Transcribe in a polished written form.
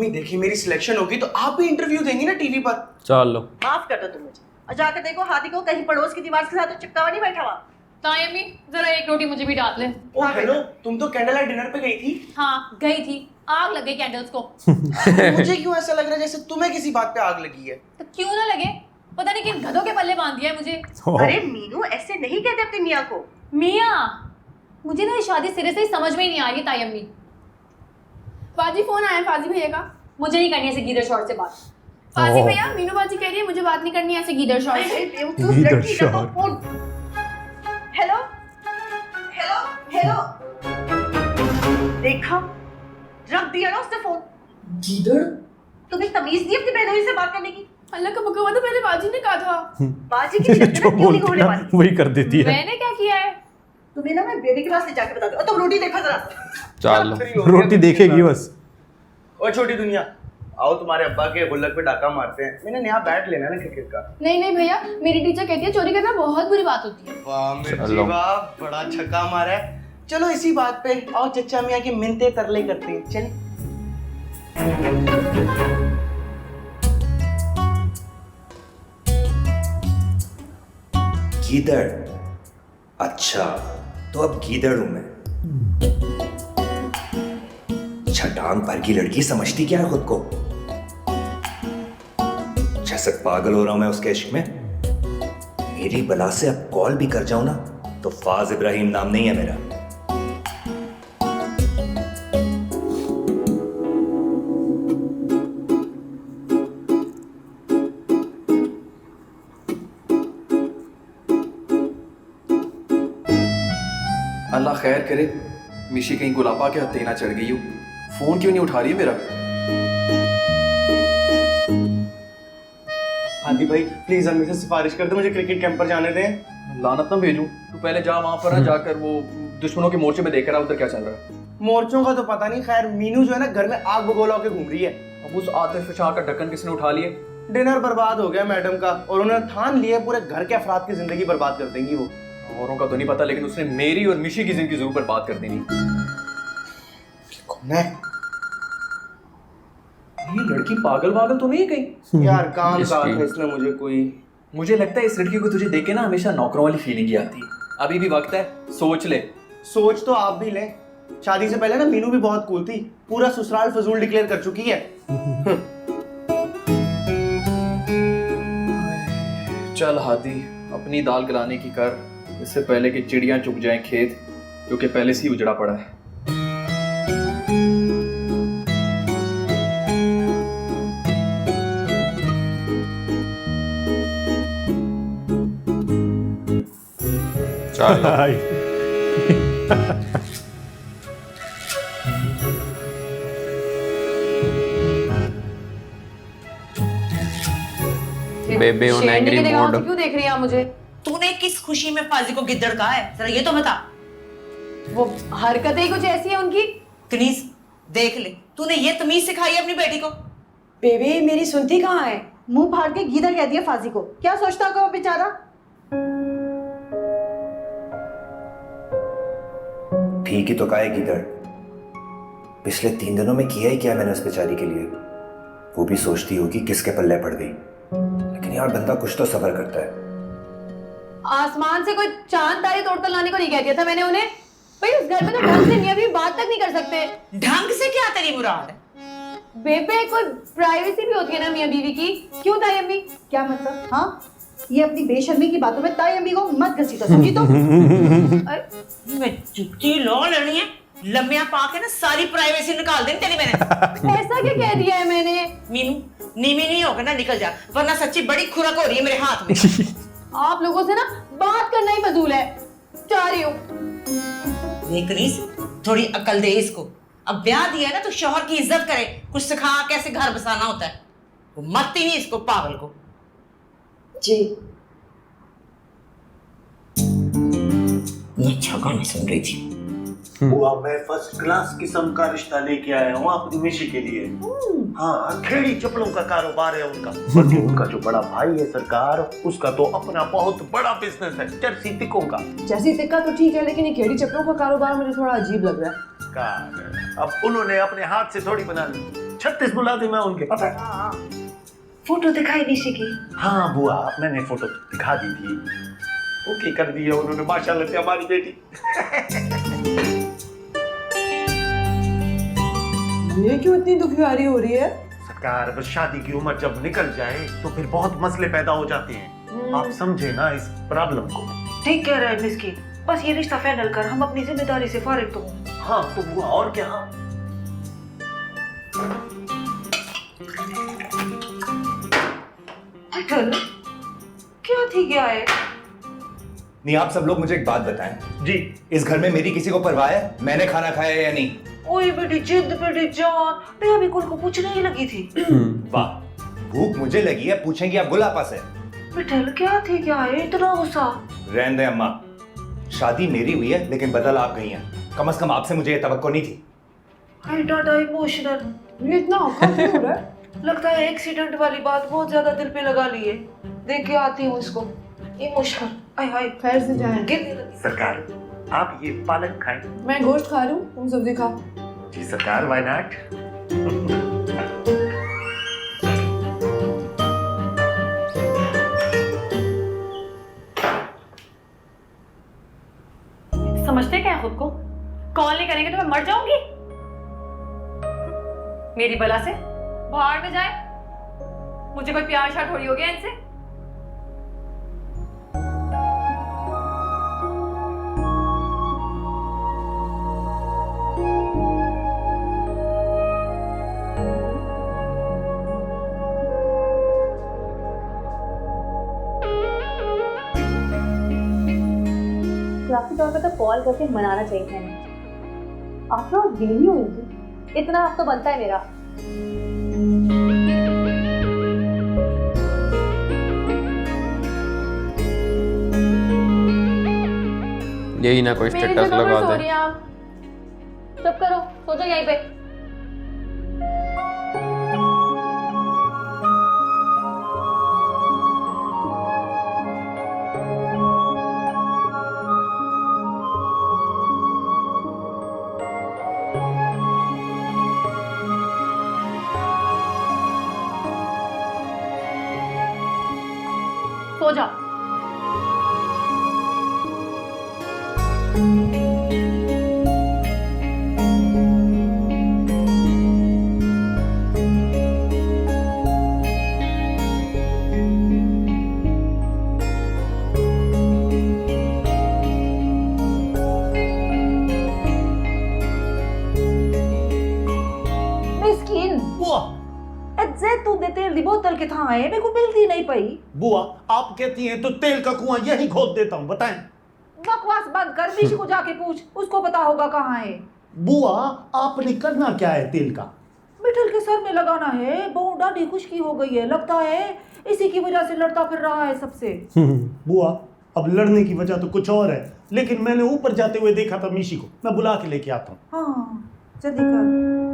अम्मी देखिए मेरी सिलेक्शन होगी तो आप भी इंटरव्यू देंगी ना टीवी पर। चलो माफ कर दो तुम मुझे, और जाकर देखो हाथी को कहीं पड़ोस की दीवार के साथ तो चिपका हुआ नहीं बैठा हुआ। ताई अम्मी जरा एक रोटी मुझे भी डाल ले। ओ हेलो, तुम तो कैंडल लाइट डिनर पे गई थी। हाँ गई थी, आग लग गई कैंडल्स को। मुझे क्यों ऐसा लग रहा है जैसे तुम्हें किसी बात पे आग लगी है। तो क्यों ना लगे, पता नहीं किन गधों के पल्ले बांध दिया है मुझे। अरे मीनू ऐसे नहीं कहते अपनी मियाँ को। मियाँ, मुझे ना ये शादी सिरे से ही समझ में ही नहीं आ रही ताई अम्मी। बाजी फोन आया फाजी भैया का। मुझे नहीं करनी ऐसे गीदड़ शॉर्ट से बात। फाजी भैया मीनू बाजी कह रही है मुझे बात नहीं करनी ऐसे गीदर शॉर्ट से। हेलो हेलो हेलो, देखा, रख दिया ना उसने फोन। गीदड़? तुम्हें तमीज नहीं अपनी बहनोई से बात करने की? अल्लाह का मुकवा तो पहले बाजी ने कहा था। बाजी की जो बोलती है ना वही कर देती है। मैंने क्या किया है? तुम्हें ना मैं बेबी के पास ले जाके बता दूं। और तुम रोटी देखो जरा। चलो रोटी देखेगी बस। ओ छोटी दुनिया, आओ तुम्हारे अब्बा के गुल्लक पे डाका मारते हैं। मैंने नया बैट लेना है ना क्रिकेट का। नहीं नहीं भैया, मेरी टीचर कहती है चोरी करना बहुत बुरी बात होती है। वाह मिर्ची वाह, बड़ा छक्का मारा है। चलो इसी बात पे आओ चचा मियाँ की मिन्नतें तरले करते हैं। चल गीदड़? अच्छा तो अब गीदड़ हूं मैं। छटांग भर की लड़की समझती क्या है खुद को? जैसे पागल हो रहा हूं मैं उसके इश्क में। मेरी बला से अब कॉल भी कर जाऊं ना तो फाज इब्राहिम नाम नहीं है मेरा। अल्लाह खैर करे मिशी कहीं गुलाबा के हत्थे ना चढ़ गई हो। फोन क्यों नहीं उठा रही है मेरा? हादी भाई प्लीज अम्मी से सिफारिश कर दो, मुझे क्रिकेट कैंप पर जाने दें। लानत ना भेजूं, तू पहले जा वहां पर ना जाकर वो दुश्मनों के मोर्चे में देख रहा उधर क्या चल रहा है। मोर्चों का तो पता नहीं, खैर मीनू जो है ना घर में आग बगोला होकर घूम रही है। अब उस आतिफ शाह का ढक्कन किसने उठा लिए? डिनर बर्बाद हो गया मैडम का, और उन्होंने ठान लिया पूरे घर के अफराद की जिंदगी बर्बाद कर देंगी वो। औरों का तो नहीं पता, लेकिन उसने मेरी और मिशी की जिंदगी जरूर बर्बाद कर देनी। कौन है ये लड़की? पागल वागल तो नहीं है कहीं? यार? काम कहा था इसने मुझे कोई। मुझे लगता है इस लड़की को तुझे देख के ना हमेशा नौकरों वाली फीलिंग ही आती है। अभी भी वक्त है, सोच ले। सोच तो आप भी लें, शादी से पहले ना मीनू भी बहुत कूल थी, पूरा ससुराल फजूल डिक्लेयर कर चुकी है। चल हादी, अपनी दाल गलाने की कर, इससे पहले कि चिड़ियां चुग जाएं खेत, क्योंकि पहले से ही उजड़ा पड़ा है। बेबे ऑन एंग्री मोड। क्यों देख रही है मुझे? तूने किस खुशी में फाजी को गिद्दड़ कहा है, जरा ये तो बता। वो हरकतें ही कुछ ऐसी है उनकी। कनीज देख ले, तूने ये तमीज सिखाई है अपनी बेटी को? बेबी मेरी सुनती कहाँ है? मुंह फाड़ के गीदड़ कह दिया फाजी को। क्या सोचता होगा वो बेचारा? ठीक ही तो कहा है गीदड़। पिछले 3 दिनों में किया ही क्या मैंने उस बेचारी के लिए। वो भी सोचती होगी किसके पल्ले पड़ गई, लेकिन यार बंदा कुछ तो सब्र करता है। आसमान से कोई चांद तारे तोड़कर लाने को नहीं कह दिया था मैंने उन्हें? भाई उस घर में तो ढंग से मियां बीवी बात तक नहीं कर सकते। ढंग से क्या तेरी मुराद है? बेबे कोई प्राइवेसी भी होती है ना मियां बीवी की। क्यों ताई अम्मी? क्या मतलब? हाँ, ये अपनी बेशर्मी की बातों में ताई अम्मी को मत घसीटो, समझी तो? मैं चुटकी लो लेनी है, लम्बिया पा के ना सारी प्राइवेसी निकाल देनी तेरी मैंने। ऐसा क्या कह दिया है मैंने? मीनू नीमी नहीं होगा ना, निकल जा, वरना सच्ची बड़ी खुराक हो रही है मेरे हाथ में। आप लोगों से ना बात करना ही फजूल है। जा रही हूँ। कनीज थोड़ी अकल दे इसको। अब ब्याह दिया है ना तो शौहर की इज्जत करे, कुछ सिखा कैसे घर बसाना होता है। वो मत ही नहीं इसको पागल को। जी मैं अच्छा गाना सुन रही थी। हुआ मैं फर्स्ट क्लास किस्म का रिश्ता लेके आया हूँ अपनी मिशी के लिए। हाँ, खेड़ी चप्पलों का कारोबार है उनका। बल्कि उनका जो बड़ा भाई है सरकार, उसका तो अपना बहुत बड़ा बिजनेस है, जर्सी टिक्कों का। जर्सी टिक्का तो ठीक है, लेकिन ये खेड़ी चप्पलों का कारोबार मुझे थोड़ा अजीब लग रहा है। अब उन्होंने अपने हाथ से थोड़ी बना ली, 36 बुला दी मैं उनके, पता है? हाँ, फोटो दिखाई निशी की। हाँ बुआ, मैंने फोटो दिखा दी थी, ओके कर दिया उन्होंने, माशाल्लाह से हमारी बेटी। ये क्यों इतनी दुखियारी हो रही है? सरकार, बस शादी की उम्र जब निकल जाए तो फिर बहुत मसले पैदा हो जाते हैं। आप समझे ना इस प्रॉब्लम को। ठीक कह रहा है मिस्किन, बस ये रिश्ता फाइनल कर, हम अपनी जिम्मेदारी से फारिग तो हों। हाँ तो बुआ और क्या। चल, क्या थी क्या है? नहीं, आप सब लोग मुझे एक बात बताएं, जी इस घर में मेरी किसी को परवाह है? मैंने खाना खाया या नहीं? ओए बेटी जिद, बेटी जान, मैं अभी कुल को पूछने ही लगी थी। वाह, भूख मुझे लगी है, पूछेंगी आप गुलापा से। बिठल क्या थी क्या है, इतना गुस्सा? रहने दे अम्मा, शादी मेरी हुई है लेकिन बदल आप गई हैं। कम से कम आपसे मुझे ये तवक्को नहीं थी। हाय डाटा इमोशनल। ये इतना औखा क्यों हो रहा है? लगता है एक्सीडेंट वाली बात बहुत ज्यादा दिल पे लगा ली है। देख के आती हूँ इसको। इमोशनल, आय हाय, खैर से जाए। गिरने लगी। सरकार, आप ये पालक खाएं। मैं गोश्त खा रही हूँ, तुम सब्जी खाओ। जी सरकार, व्हाई नॉट। समझते क्या है खुद को? कॉल नहीं करेंगे तो मैं मर जाऊंगी। मेरी बला से बाहर में जाए, मुझे कोई प्यार शार थोड़ी हो गया इनसे। काफी तौर पे तो कॉल करके मनाना चाहिए था इन्हें। आफ्टर ऑल बीवी हो इनकी, इतना हक तो बनता है मेरा। यही ना कोई मेरी स्टेटस जगह पर लगा सो दे। रही हैं आप। चुप करो, सो जाओ यहीं पे। सो जाओ। मिस्किन, बुआ, जैतून दे तेल दी बोतल के था है, मेरे को मिलती नहीं पई। बुआ आप कहती हैं तो तेल का कुआं यही खोद देता हूँ, बताएं। बकवास बंद कर, मिशी को जाके पूछ, उसको पता होगा कहाँ है। बुआ आपने करना क्या है तेल का? मिठल के सर में लगाना है। बहु डाढ़ी खुशकी हो गई है, लगता है इसी की वजह से लड़ता फिर रहा है सबसे। बुआ अब लड़ने की वजह तो कुछ और है, लेकिन मैंने ऊपर जाते हुए देखा था मीशी को, मैं बुला के लेके आता हूँ। हाँ जल्दी कर।